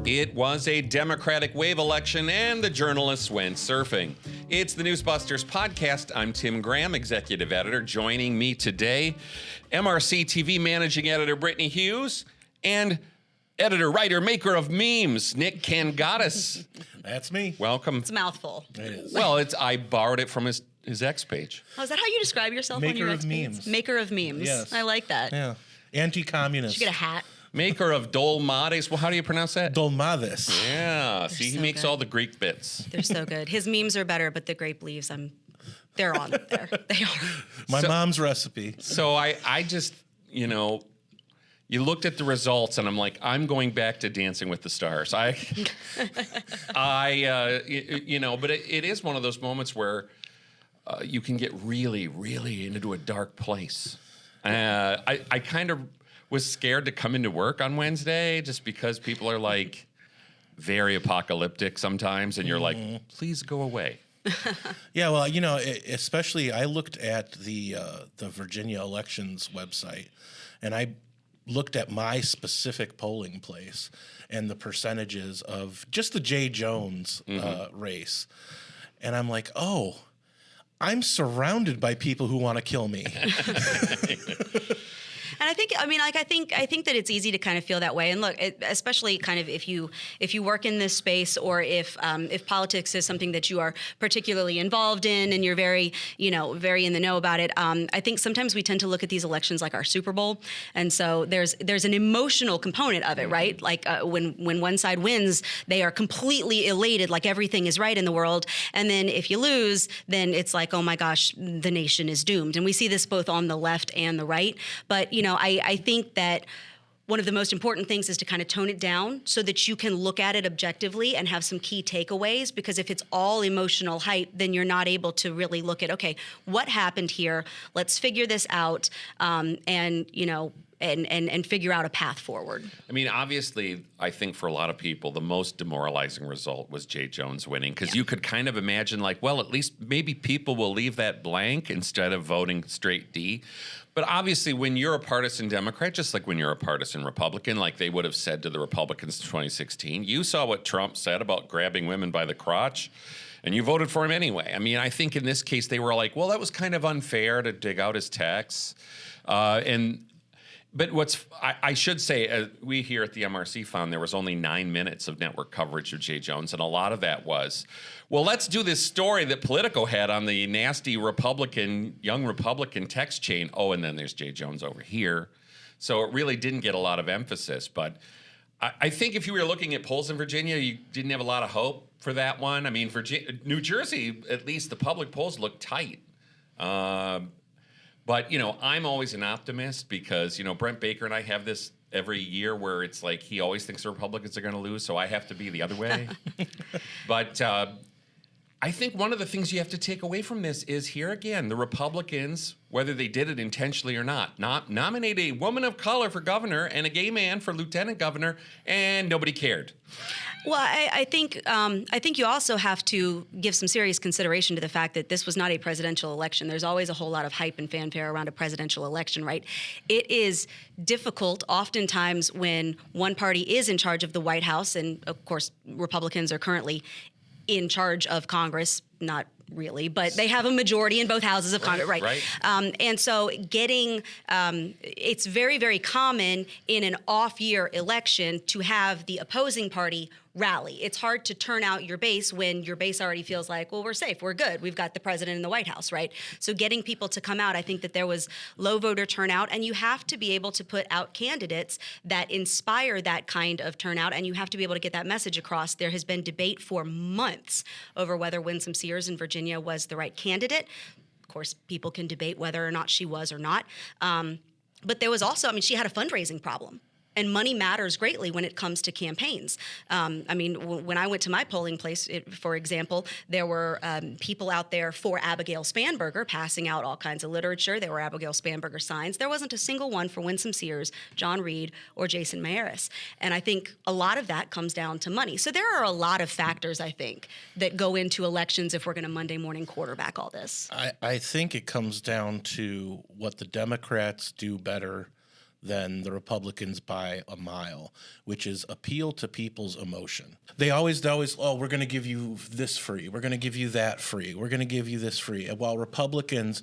It was a Democratic wave election, and the journalists went surfing. It's the Newsbusters podcast. I'm Tim Graham, executive editor. Joining me today, MRC-TV managing editor Brittany Hughes, and editor, writer, maker of memes, Nick Kangadis. That's me. Welcome. It's a mouthful. It is. Well, I borrowed it from his X page. Oh, is that how you describe yourself on your Maker X of page? memes. Maker of memes. Yes. I like that. Yeah. Anti-communist. Should get a hat. Maker of dolmades. Well, how do you pronounce that? Dolmades. Yeah. See, he so makes good. all the Greek bits. They're so good. His memes are better, but the grape leaves, they're on there. They are. My mom's recipe. So I just, you looked at the results, and I'm like, I'm going back to Dancing with the Stars. But it is one of those moments where you can get really, really into a dark place. I kind of was scared to come into work on Wednesday just because people are like very apocalyptic sometimes, and you're like, please go away. Yeah, well, especially I looked at the Virginia elections website, and I looked at my specific polling place and the percentages of just the Jay Jones race, and I'm like, oh, I'm surrounded by people who want to kill me. And I think that it's easy to kind of feel that way. And look, especially kind of if you work in this space, or if politics is something that you are particularly involved in and you're very in the know about it. I think sometimes we tend to look at these elections like our Super Bowl, and so there's an emotional component of it, right? Like when one side wins, they are completely elated, like everything is right in the world, and then if you lose, then it's like, oh my gosh, the nation is doomed. And we see this both on the left and the right, but I think that one of the most important things is to kind of tone it down so that you can look at it objectively and have some key takeaways, because if it's all emotional hype, then you're not able to really look at, okay, what happened here? Let's figure this out, and figure out a path forward. I mean, obviously, I think for a lot of people, the most demoralizing result was Jay Jones winning, because you could kind of imagine, like, well, at least maybe people will leave that blank instead of voting straight D. But obviously, when you're a partisan Democrat, just like when you're a partisan Republican, like they would have said to the Republicans in 2016, you saw what Trump said about grabbing women by the crotch, and you voted for him anyway. I mean, I think in this case, they were like, well, that was kind of unfair to dig out his texts. But I should say, we here at the MRC found there was only 9 minutes of network coverage of Jay Jones, and a lot of that was, well, let's do this story that Politico had on the nasty young Republican text chain. Oh, and then there's Jay Jones over here. So it really didn't get a lot of emphasis. But I think if you were looking at polls in Virginia, you didn't have a lot of hope for that one. I mean, New Jersey, at least the public polls looked tight. But, I'm always an optimist because, Brent Baker and I have this every year where it's like he always thinks the Republicans are going to lose, so I have to be the other way. But I think one of the things you have to take away from this is, here again, the Republicans, whether they did it intentionally or not nominate a woman of color for governor and a gay man for lieutenant governor, and nobody cared. Well, I think you also have to give some serious consideration to the fact that this was not a presidential election. There's always a whole lot of hype and fanfare around a presidential election, right? It is difficult oftentimes when one party is in charge of the White House, and of course, Republicans are currently in charge of Congress, not really, but they have a majority in both houses of Congress, right? And so it's very, very common in an off-year election to have the opposing party rally. It's hard to turn out your base when your base already feels like, well, we're safe, we're good, we've got the president in the White House, right? So getting people to come out, I think that there was low voter turnout, and you have to be able to put out candidates that inspire that kind of turnout, and you have to be able to get that message across. There has been debate for months over whether Winsome Sears in Virginia was the right candidate. Of course, people can debate whether or not she was or not. But there was also, she had a fundraising problem. And money matters greatly when it comes to campaigns. When I went to my polling place, for example, there were people out there for Abigail Spanberger passing out all kinds of literature. There were Abigail Spanberger signs. There wasn't a single one for Winsome Sears, John Reed, or Jason Mayeris. And I think a lot of that comes down to money. So there are a lot of factors, I think, that go into elections if we're going to Monday morning quarterback all this. I think it comes down to what the Democrats do better than the Republicans by a mile, which is appeal to people's emotion. They always, oh, we're going to give you this free. We're going to give you that free. We're going to give you this free. And while Republicans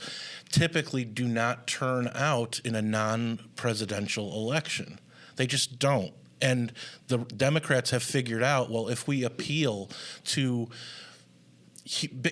typically do not turn out in a non-presidential election, they just don't. And the Democrats have figured out, well, if we appeal to,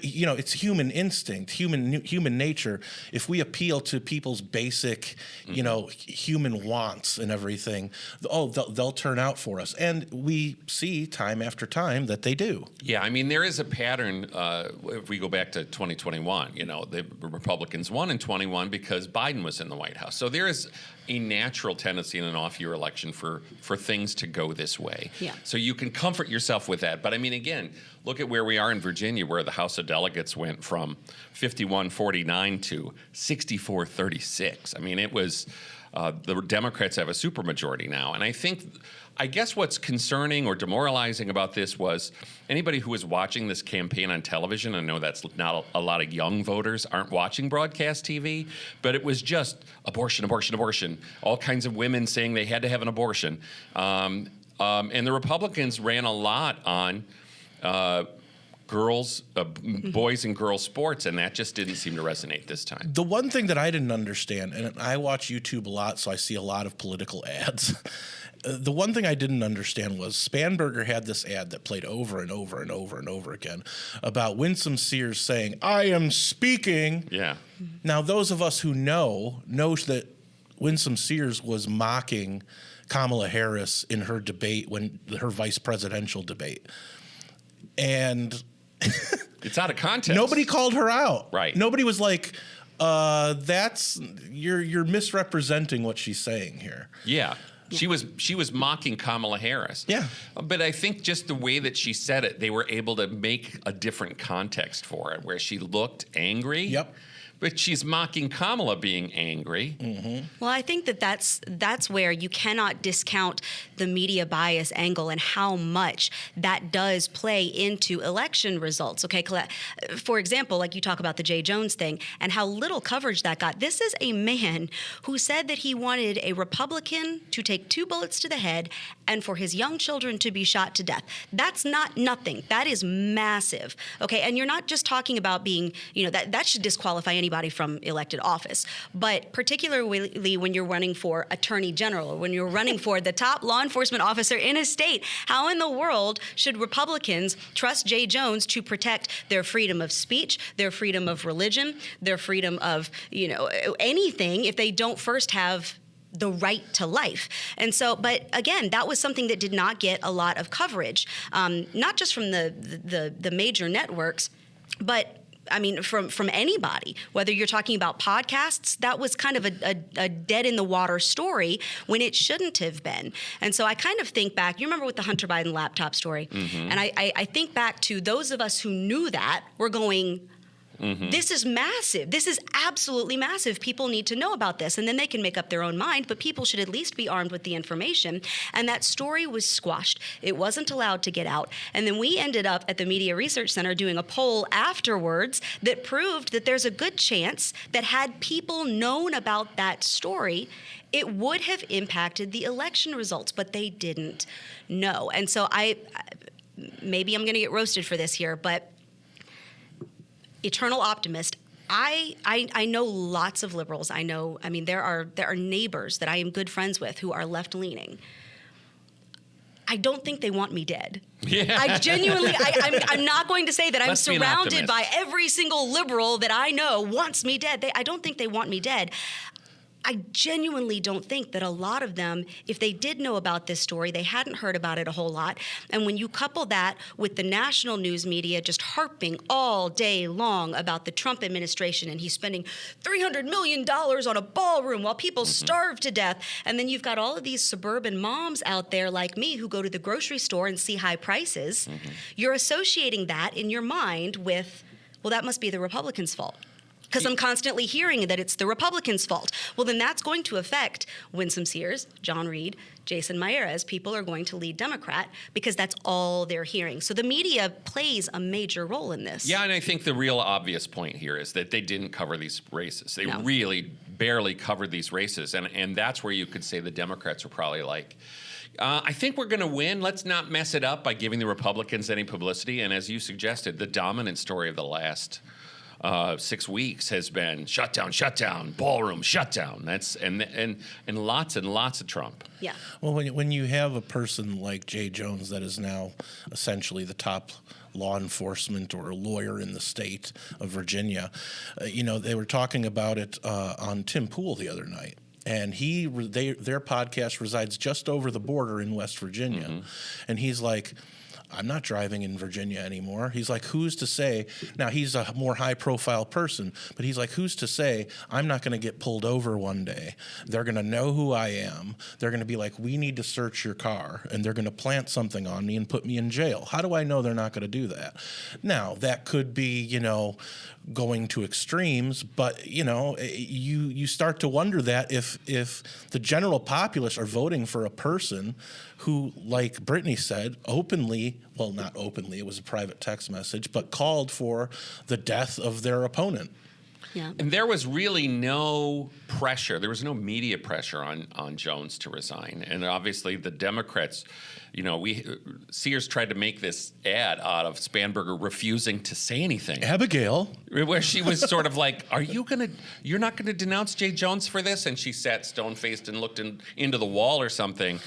you know, it's human instinct, human nature. If we appeal to people's basic, you know, human wants and everything, they'll turn out for us. And we see time after time that they do. Yeah, I mean, there is a pattern. If we go back to 2021, you know, the Republicans won in 21 because Biden was in the White House. So there is a natural tendency in an off-year election for things to go this way. Yeah. So you can comfort yourself with that. But I mean, again, look at where we are in Virginia, where the House of Delegates went from 51-49 to 64-36. I mean, it was the Democrats have a supermajority now. And I guess what's concerning or demoralizing about this was anybody who was watching this campaign on television, I know that's not a lot of young voters aren't watching broadcast TV, but it was just abortion, abortion, abortion, all kinds of women saying they had to have an abortion. And the Republicans ran a lot on boys and girls sports, and that just didn't seem to resonate this time. The one thing that I didn't understand, and I watch YouTube a lot, so I see a lot of political ads. The one thing I didn't understand was Spanberger had this ad that played over and over and over and over again about Winsome Sears saying, "I am speaking." Yeah. Now, those of us who know that Winsome Sears was mocking Kamala Harris in her debate, her vice presidential debate. And it's out of context. Nobody called her out. Right. Nobody was like, you're misrepresenting what she's saying here. Yeah. She was mocking Kamala Harris. Yeah. But I think just the way that she said it, they were able to make a different context for it, where she looked angry. Yep. But she's mocking Kamala being angry. Mm-hmm. Well, I think that's where you cannot discount the media bias angle and how much that does play into election results. Okay, for example, like you talk about the Jay Jones thing and how little coverage that got. This is a man who said that he wanted a Republican to take 2 bullets to the head and for his young children to be shot to death. That's not nothing. That is massive. Okay, and you're not just talking about being, that should disqualify anybody from elected office. But particularly when you're running for attorney general or when you're running for the top law enforcement officer in a state, how in the world should Republicans trust Jay Jones to protect their freedom of speech, their freedom of religion, their freedom of, anything if they don't first have the right to life? And so, but again, that was something that did not get a lot of coverage, not just from the major networks, but I mean, from anybody, whether you're talking about podcasts, that was kind of a dead in the water story when it shouldn't have been. And so I kind of think back, you remember with the Hunter Biden laptop story? Mm-hmm. And I think back to those of us who knew that were going, mm-hmm. This is massive. This is absolutely massive. People need to know about this. And then they can make up their own mind, but people should at least be armed with the information. And that story was squashed. It wasn't allowed to get out. And then we ended up at the Media Research Center doing a poll afterwards that proved that there's a good chance that had people known about that story, it would have impacted the election results, but they didn't know. And so maybe I'm going to get roasted for this here, but eternal optimist. I know lots of liberals. There are neighbors that I am good friends with who are left-leaning. I don't think they want me dead. Yeah. I genuinely, I'm not going to say that I'm surrounded by every single liberal that I know wants me dead. I don't think they want me dead. I genuinely don't think that a lot of them, if they did know about this story, they hadn't heard about it a whole lot. And when you couple that with the national news media just harping all day long about the Trump administration and he's spending $300 million on a ballroom while people mm-hmm. starve to death, and then you've got all of these suburban moms out there like me who go to the grocery store and see high prices, mm-hmm. you're associating that in your mind with, well, that must be the Republicans' fault. Because I'm constantly hearing that it's the Republicans' fault. Well, then that's going to affect Winsome Sears, John Reed, Jason Mayer, as people are going to lead Democrat, because that's all they're hearing. So the media plays a major role in this. Yeah, and I think the real obvious point here is that they didn't cover these races. They really barely covered these races. And that's where you could say the Democrats were probably like, I think we're going to win. Let's not mess it up by giving the Republicans any publicity. And as you suggested, the dominant story of the last 6 weeks has been shutdown, ballroom, shutdown. That's and lots of Trump. Yeah. Well, when you have a person like Jay Jones that is now essentially the top law enforcement or a lawyer in the state of Virginia, they were talking about it on Tim Pool the other night. And their podcast resides just over the border in West Virginia. Mm-hmm. And he's like, I'm not driving in Virginia anymore. He's like, who's to say? Now, he's a more high-profile person, but he's like, who's to say I'm not going to get pulled over one day? They're going to know who I am. They're going to be like, we need to search your car, and they're going to plant something on me and put me in jail. How do I know they're not going to do that? Now, that could be, going to extremes, but, you start to wonder that if the general populace are voting for a person who, like Brittany said, openly, well, not openly, it was a private text message, but called for the death of their opponent. Yeah. And there was really no pressure. There was no media pressure on Jones to resign. And obviously the Democrats, Sears tried to make this ad out of Spanberger refusing to say anything. Abigail. Where she was sort of like, you're not going to denounce Jay Jones for this? And she sat stone-faced and looked into the wall or something.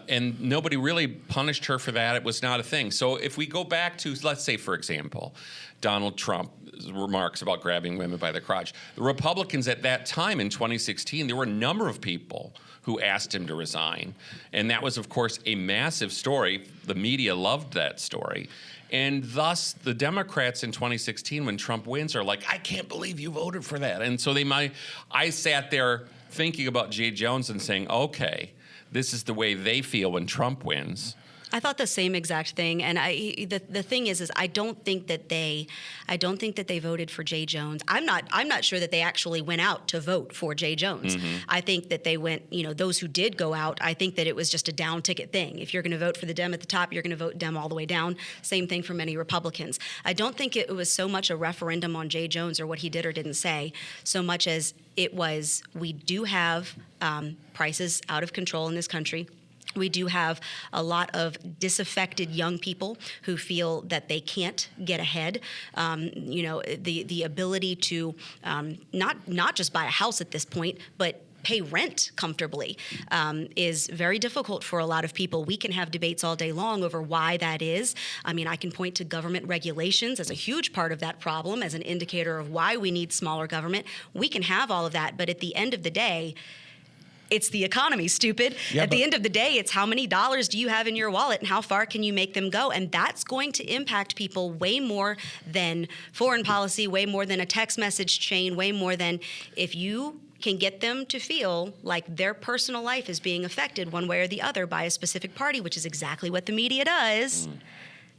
And nobody really punished her for that. It was not a thing. So if we go back to, let's say, for example, Donald Trump's remarks about grabbing women by the crotch, the Republicans at that time in 2016, there were a number of people who asked him to resign. And that was, of course, a massive story. The media loved that story. And thus, the Democrats in 2016, when Trump wins, are like, I can't believe you voted for that. And so I sat there thinking about Jay Jones and saying, okay, this is the way they feel when Trump wins. I thought the same exact thing, and the thing is I don't think that they voted for Jay Jones. I'm not sure that they actually went out to vote for Jay Jones. Mm-hmm. I think that they went, those who did go out, I think that it was just a down ticket thing. If you're going to vote for the Dem at the top, you're going to vote Dem all the way down. Same thing for many Republicans. I don't think it was so much a referendum on Jay Jones or what he did or didn't say, so much as it was, we do have prices out of control in this country. We do have a lot of disaffected young people who feel that they can't get ahead. The ability to not just buy a house at this point, but pay rent comfortably is very difficult for a lot of people. We can have debates all day long over why that is. I mean, I can point to government regulations as a huge part of that problem, as an indicator of why we need smaller government. We can have all of that, but at the end of the day, it's the economy, stupid. Yeah, At the end of the day, it's how many dollars do you have in your wallet and how far can you make them go? And that's going to impact people way more than foreign policy, way more than a text message chain, way more than if you can get them to feel like their personal life is being affected one way or the other by a specific party, which is exactly what the media does.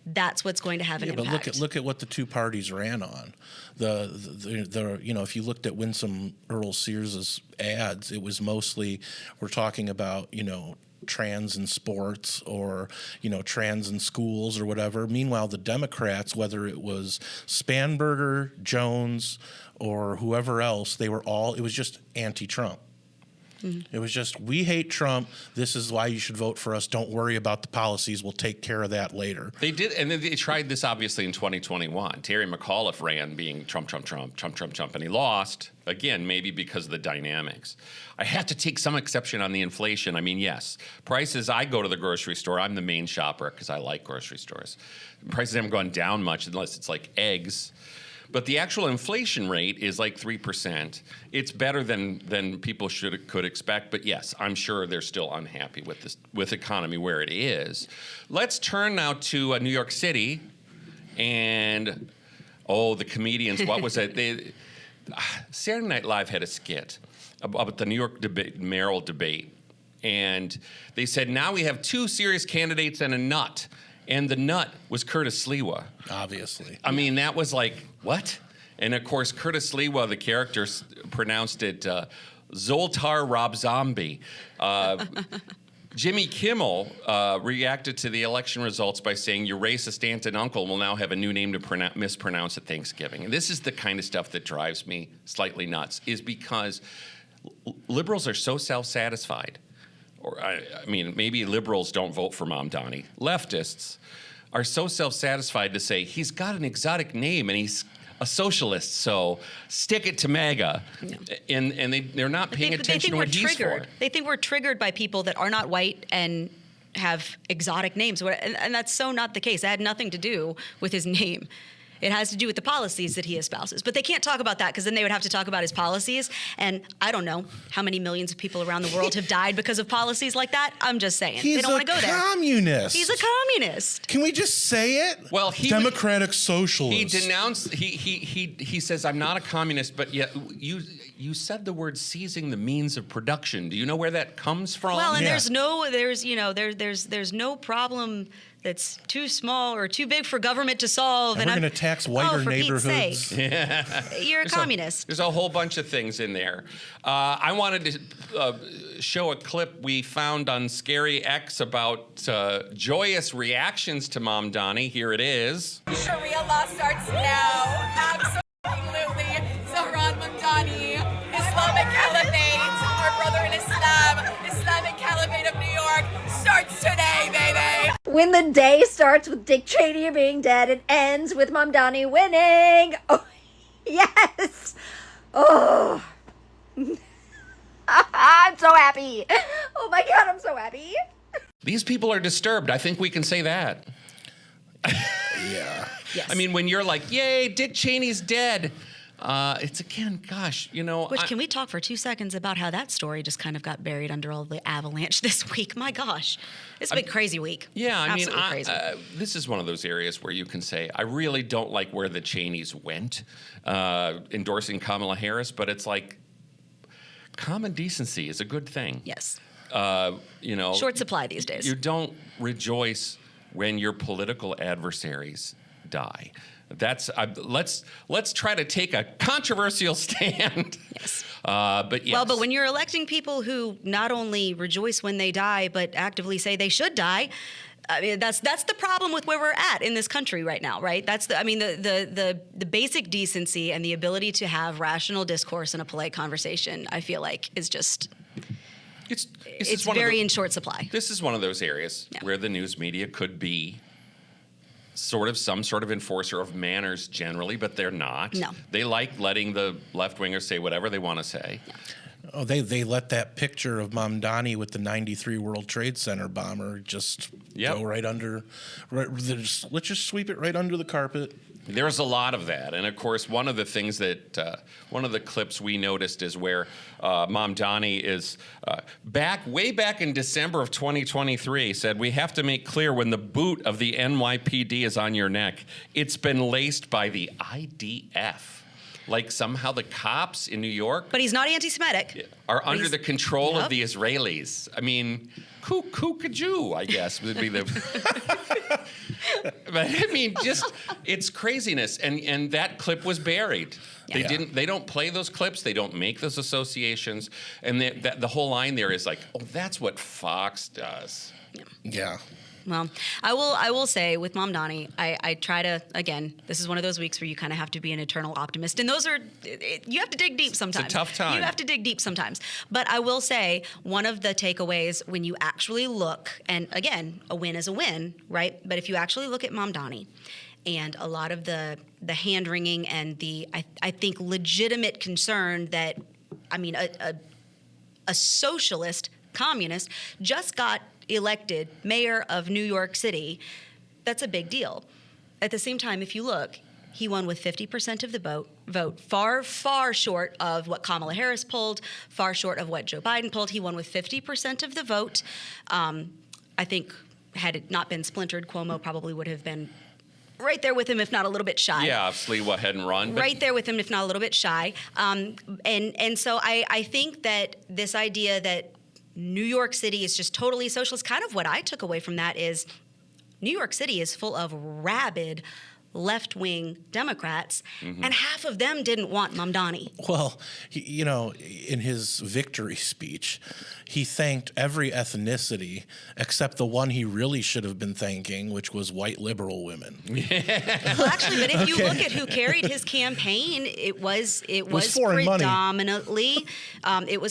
That's what's going to have an impact. But look at what the two parties ran on. If you looked at Winsome Earl Sears's ads, it was mostly, we're talking about, trans in sports or, trans in schools or whatever. Meanwhile, the Democrats, whether it was Spanberger, Jones, or whoever else, it was just anti-Trump. It was just, we hate Trump. This is why you should vote for us. Don't worry about the policies. We'll take care of that later. They did, and they tried this obviously in 2021. Terry McAuliffe ran being Trump, and he lost, again, maybe because of the dynamics. I have to take some exception on the inflation. I mean, yes, prices, I go to the grocery store. I'm the main shopper because I like grocery stores. Prices haven't gone down much unless it's like eggs. But the actual inflation rate is like 3%. It's better than people could expect. But yes, I'm sure they're still unhappy with economy where it is. Let's turn now to New York City, and the comedians. What was it? Saturday Night Live had a skit about the New York mayoral debate, and they said now we have two serious candidates and a nut. And the nut was Curtis Sliwa. Obviously. I mean, that was like, what? And of course, Curtis Sliwa, the character, pronounced it Zoltar Rob Zombie. Jimmy Kimmel reacted to the election results by saying, your racist aunt and uncle will now have a new name to mispronounce at Thanksgiving. And this is the kind of stuff that drives me slightly nuts, is because liberals are so self-satisfied. Or I mean, maybe liberals don't vote for Mamdani. Leftists are so self-satisfied to say he's got an exotic name and he's a socialist, so stick it to MAGA. No. And they're not paying attention to what he's for. They think we're triggered by people that are not white and have exotic names, and that's so not the case. It had nothing to do with his name. It has to do with the policies that he espouses. But they can't talk about that because then they would have to talk about his policies. And I don't know how many millions of people around the world have died because of policies like that. I'm just saying. They don't want to go there. He's a communist. He's a communist. Can we just say it? Well, Democratic socialist. He denounced. He says, "I'm not a communist," but yet you said the word seizing the means of production. Do you know where that comes from? Well, and there's no problem that's too small or too big for government to solve. And we're going to tax whiter neighborhoods. You're a communist. There's a whole bunch of things in there. I wanted to show a clip we found on Scary X about joyous reactions to Mamdani. Here it is. Sharia law starts now. Absolutely. Zohran Mamdani, Islamic Caliphate, our brother in Islam, Islamic Caliphate of New York, starts today, baby. When the day starts with Dick Cheney being dead and ends with Mamdani winning. Oh, yes. Oh. I'm so happy. Oh my God, I'm so happy. These people are disturbed. I think we can say that. Yeah. Yes. I mean, when you're like, yay, Dick Cheney's dead. It's again, gosh, you know. Can we talk for 2 seconds about how that story just kind of got buried under all the avalanche this week? My gosh, it's been a crazy week. Yeah, I mean, crazy. this is one of those areas where you can say, I really don't like where the Cheneys went, endorsing Kamala Harris, but it's like, common decency is a good thing. Yes. You know, short supply these days. You don't rejoice when your political adversaries die. Let's try to take a controversial stand. Yes. But yes. Well, but when you're electing people who not only rejoice when they die, but actively say they should die, I mean, that's the problem with where we're at in this country right now, right? That's the basic decency and the ability to have rational discourse and a polite conversation, I feel like, is just it's very in short supply. This is one of those areas where the news media could be some sort of enforcer of manners generally, but they're not. No. They like letting the left-wingers say whatever they want to say. Yeah. Oh, they let that picture of Mamdani with the 93 World Trade Center bomber just go right under. Let's just sweep it right under the carpet. There's a lot of that, and of course, one of the things that one of the clips we noticed is where Mamdani is way back in December of 2023 said, "We have to make clear when the boot of the NYPD is on your neck, it's been laced by the IDF." Like somehow the cops in New York, but he's not anti-Semitic, are under the control of the Israelis. I mean, kookajou, I guess would be the. But I mean, just it's craziness, and that clip was buried. Yeah. They don't play those clips. They don't make those associations, and the whole line there is like, oh, that's what Fox does. Yeah. Well, I will say with Mamdani, I try to, again, this is one of those weeks where you kind of have to be an eternal optimist. And you have to dig deep sometimes. It's a tough time. You have to dig deep sometimes. But I will say one of the takeaways when you actually look, and again, a win is a win, right? But if you actually look at Mamdani and a lot of the hand-wringing and the, I think, legitimate concern that, I mean, a socialist, communist, just got elected mayor of New York City, that's a big deal. At the same time, if you look, he won with 50% of the vote, far, far short of what Kamala Harris pulled, far short of what Joe Biden pulled. He won with 50% of the vote. I think had it not been splintered, Cuomo probably would have been right there with him, if not a little bit shy. Yeah, if Sliwa hadn't run. Right there with him, if not a little bit shy. And so I think that this idea that New York City is just totally socialist. Kind of what I took away from that is New York City is full of rabid left-wing Democrats, and half of them didn't want Mamdani. Well, in his victory speech, he thanked every ethnicity except the one he really should have been thanking, which was white liberal women. Well, actually, but if you look at who carried his campaign, it was foreign money.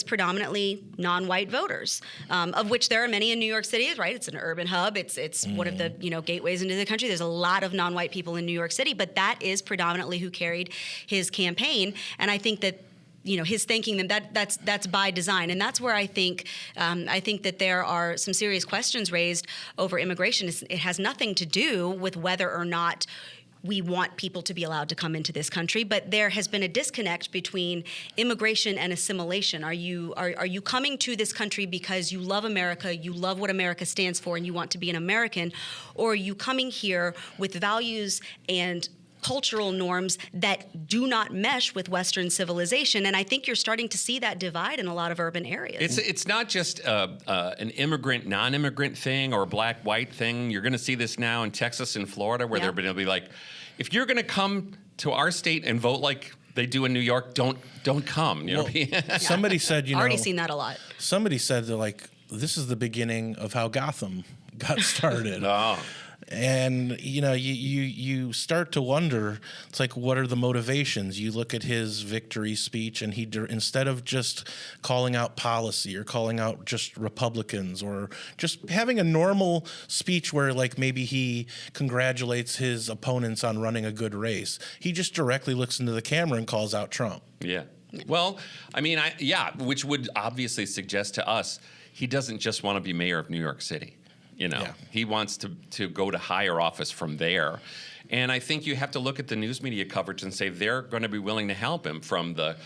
predominantly non-white voters, of which there are many in New York City. Right, it's an urban hub. It's one of the gateways into the country. There's a lot of non-white people in New York City, but that is predominantly who carried his campaign. And I think that his thanking them, that's by design. And that's where I think that there are some serious questions raised over immigration. It has nothing to do with whether or not we want people to be allowed to come into this country, but there has been a disconnect between immigration and assimilation. Are you coming to this country because you love America, you love what America stands for, and you want to be an American, or are you coming here with values and cultural norms that do not mesh with Western civilization? And I think you're starting to see that divide in a lot of urban areas. It's not just an immigrant, non-immigrant thing or a black-white thing. You're going to see this now in Texas and Florida, where they're going to be like, if you're going to come to our state and vote like they do in New York, don't come. Somebody said, already seen that a lot. Somebody said that, this is the beginning of how Gotham got started. Oh. And you start to wonder. It's like, what are the motivations? You look at his victory speech, and he instead of just calling out policy or calling out just Republicans or just having a normal speech where maybe he congratulates his opponents on running a good race, he just directly looks into the camera and calls out Trump. Yeah. Well, I mean, which would obviously suggest to us he doesn't just want to be mayor of New York City. He wants to go to higher office from there. And I think you have to look at the news media coverage and say they're going to be willing to help him, from the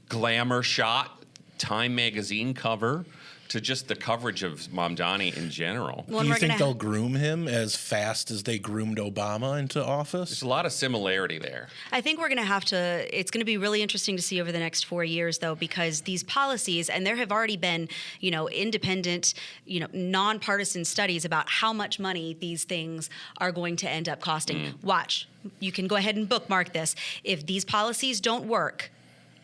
glamour shot Time magazine cover to just the coverage of Mamdani in general. Do you think they'll groom him as fast as they groomed Obama into office? There's a lot of similarity there. I think we're going to have to, it's going to be really interesting to see over the next 4 years, though, because these policies, and there have already been, independent, nonpartisan studies about how much money these things are going to end up costing. Watch. You can go ahead and bookmark this. If these policies don't work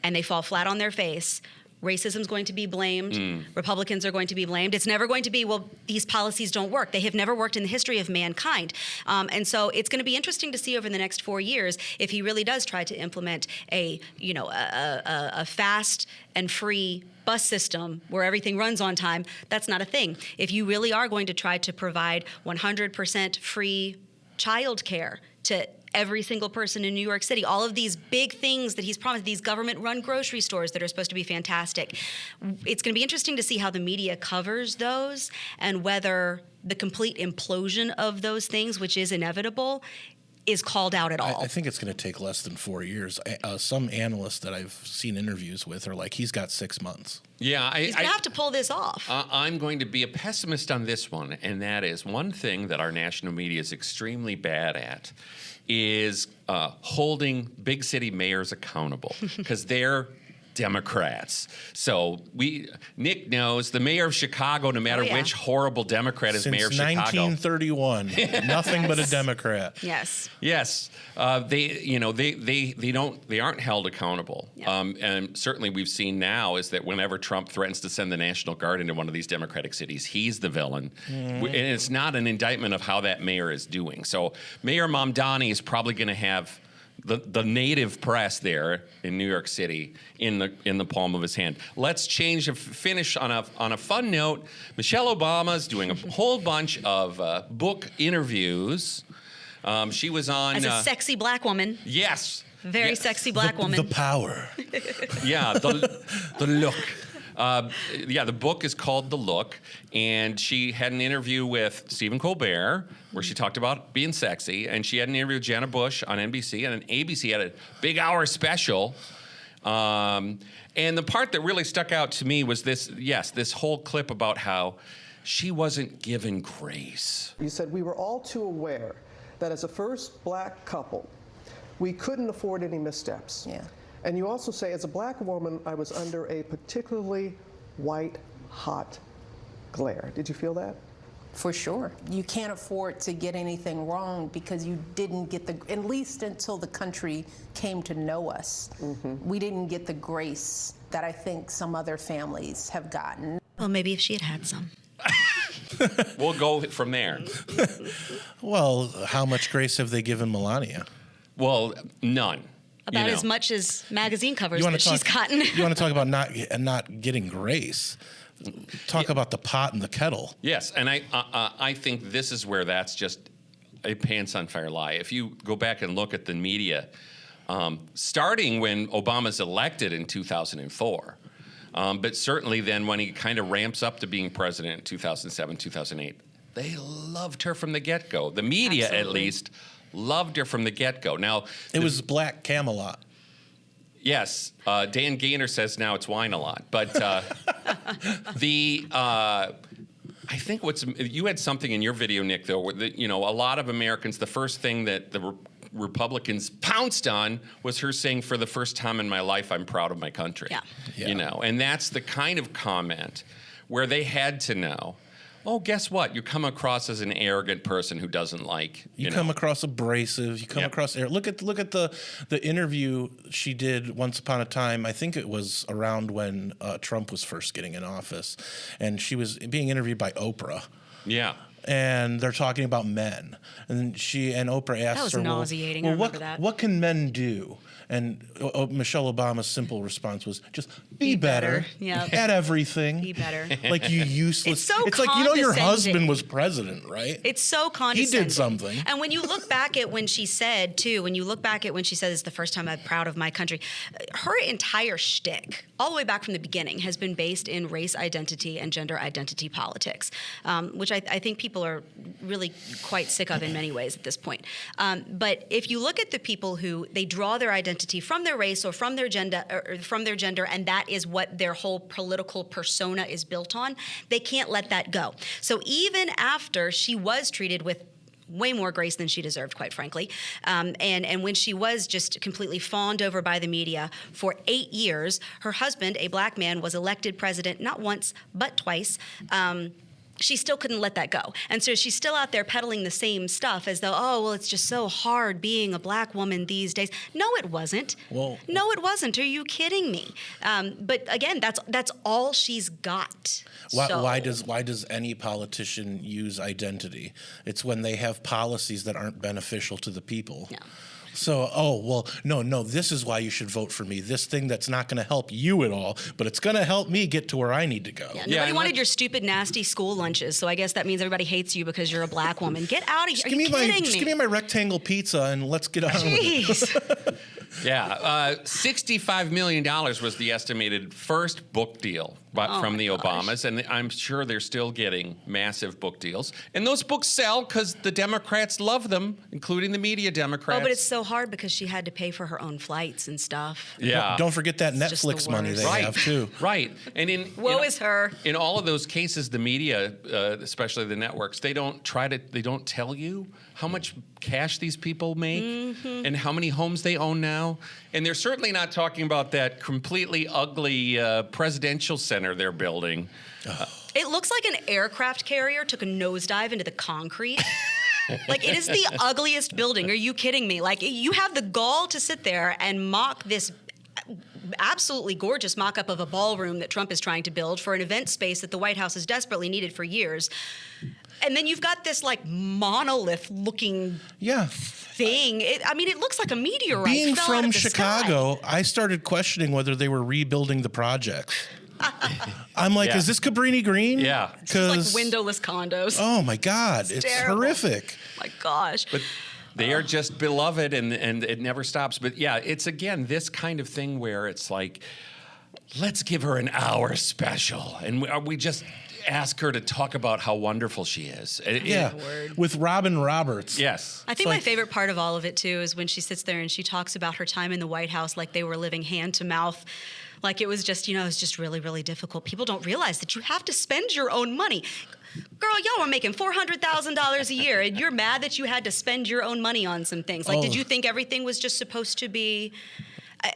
and they fall flat on their face, racism is going to be blamed. Republicans are going to be blamed. It's never going to be, well, these policies don't work. They have never worked in the history of mankind. And so it's going to be interesting to see over the next 4 years if he really does try to implement a fast and free bus system where everything runs on time. That's not a thing. If you really are going to try to provide 100% free childcare to every single person in New York City, all of these big things that he's promised, these government-run grocery stores that are supposed to be fantastic. It's going to be interesting to see how the media covers those and whether the complete implosion of those things, which is inevitable, is called out at all. I think it's going to take less than 4 years. Some analysts that I've seen interviews with are like, he's got 6 months. Yeah, he's going to have to pull this off. I'm going to be a pessimist on this one, and that is one thing that our national media is extremely bad at is holding big city mayors accountable, because they're Democrats. So Nick knows the mayor of Chicago, no matter which horrible Democrat is mayor of Chicago. Since 1931, nothing but a Democrat. Yes. Yes. They aren't held accountable. Yeah. And certainly we've seen now is that whenever Trump threatens to send the National Guard into one of these Democratic cities, he's the villain. And it's not an indictment of how that mayor is doing. So Mayor Mamdani is probably going to have the native press there in New York City in the palm of his hand. Let's finish on a fun note. Michelle Obama's doing a whole bunch of book interviews. She was on as a sexy black woman. Yes, very sexy black woman. The power. Yeah, the look. The book is called The Look, and she had an interview with Stephen Colbert where she talked about being sexy, and she had an interview with Jenna Bush on NBC, and then ABC had a big hour special. And the part that really stuck out to me was this whole clip about how she wasn't given grace. You said we were all too aware that as a first black couple, we couldn't afford any missteps. Yeah. And you also say, as a black woman, I was under a particularly white, hot glare. Did you feel that? For sure. You can't afford to get anything wrong because you didn't get at least until the country came to know us, we didn't get the grace that I think some other families have gotten. Well, maybe if she had had some. We'll go from there. Well, how much grace have they given Melania? Well, none. About as much as magazine covers that she's gotten. You want to talk about not getting grace? Talk about the pot and the kettle. Yes, and I think this is where that's just a pants on fire lie. If you go back and look at the media, starting when Obama's elected in 2004, but certainly then when he kind of ramps up to being president in 2007, 2008, they loved her from the get-go. The media, Absolutely. at least, loved her from the get-go. Now, It was Black Camelot. yes, Dan Gaynor says now it's wine a lot, but I think you had something in your video, Nick, though, where a lot of Americans, the first thing that the Republicans pounced on was her saying, "For the first time in my life, I'm proud of my country." Yeah. And that's the kind of comment where they had to know. Oh, guess what? You come across as an arrogant person who doesn't like. You come across abrasive. You come Yep. across look at the interview she did once upon a time. I think it was around when Trump was first getting in office, and she was being interviewed by Oprah. Yeah. And they're talking about men, and Oprah asked That was her, nauseating. I remember that. What can men do? And Michelle Obama's simple response was just be better Yep. at everything. Be better. Like, you useless. It's so like, your condescending. husband was president, right? It's so condescending. He did something. And when you look back at when she said, it's the first time I'm proud of my country, her entire shtick, all the way back from the beginning, has been based in race identity and gender identity politics, which I think people are really quite sick of in many ways at this point. But if you look at the people who they draw their identity from their race or from their gender, and that is what their whole political persona is built on, they can't let that go. So even after she was treated with way more grace than she deserved, quite frankly. And when she was just completely fawned over by the media for 8 years, her husband, a black man, was elected president not once, but twice. She still couldn't let that go. And so she's still out there peddling the same stuff as though, oh, well, it's just so hard being a black woman these days. No, it wasn't. Well, no, it wasn't. Are you kidding me? But again, that's all she's got. Why does any politician use identity? It's when they have policies that aren't beneficial to the people. Yeah. So, no, this is why you should vote for me. This thing that's not going to help you at all, but it's going to help me get to where I need to go. Yeah, nobody wanted your stupid, nasty school lunches, so I guess that means everybody hates you because you're a black woman. Get out of here. Are you kidding me? Just give me my rectangle pizza and let's get on with it. Jeez. Yeah, $65 million was the estimated first book deal from the Obamas, and I'm sure they're still getting massive book deals. And those books sell because the Democrats love them, including the media Democrats. Oh, but it's so hard because she had to pay for her own flights and stuff. Yeah. Don't forget that It's just the Netflix money worst. they have too. Right. And Woe is her. In all of those cases, the media, especially the networks, they don't tell you how much cash these people make and how many homes they own now. And they're certainly not talking about that completely ugly presidential center they're building. It looks like an aircraft carrier took a nosedive into the concrete. Like, it is the ugliest building. Are you kidding me? Like, you have the gall to sit there and mock this absolutely gorgeous mock-up of a ballroom that Trump is trying to build for an event space that the White House has desperately needed for years. And then you've got this, like, monolith-looking thing. It looks like a meteorite. Being fell out from of the Chicago, sky. I started questioning whether they were rebuilding the projects. I'm like, is this Cabrini Green? Yeah. It's like windowless condos. Oh my God, it's terrible. horrific. My gosh. But they are just beloved, and it never stops. But yeah, it's again this kind of thing where it's like, let's give her an hour special, and we just ask her to talk about how wonderful she is. With Robin Roberts. Yes. I think my favorite part of all of it, too, is when she sits there and she talks about her time in the White House like they were living hand to mouth. Like it was just, it was just really, really difficult. People don't realize that you have to spend your own money. Girl, y'all were making $400,000 a year, and you're mad that you had to spend your own money on some things. Like, did you think everything was just supposed to be...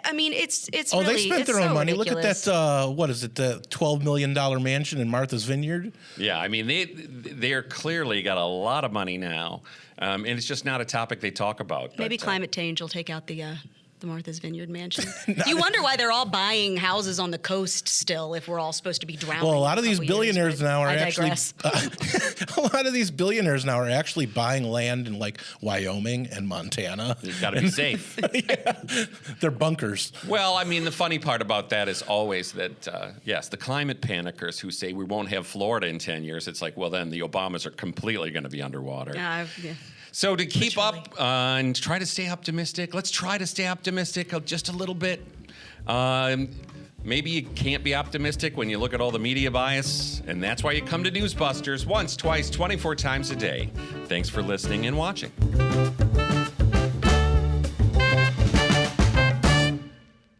I mean, it's Oh, really, they spent it's their own so money. ridiculous. Look at that. What is it? The $12 million mansion in Martha's Vineyard. Yeah, I mean, they're clearly got a lot of money now, and it's just not a topic they talk about. Maybe but, climate change will take out the Martha's Vineyard mansion. You wonder why they're all buying houses on the coast still if we're all supposed to be drowning. Well, a lot in of these couple years, billionaires but now are I actually. digress. A lot of these billionaires now are actually buying land in like Wyoming and Montana. You've got to be safe. They're bunkers. Well, I mean, the funny part about that is always that, yes, the climate panickers who say we won't have Florida in 10 years, it's like, well, then the Obamas are completely going to be underwater. Yeah. So to keep up and try to stay optimistic, let's try to stay optimistic just a little bit. Maybe you can't be optimistic when you look at all the media bias, and that's why you come to Newsbusters once, twice, 24 times a day. Thanks for listening and watching.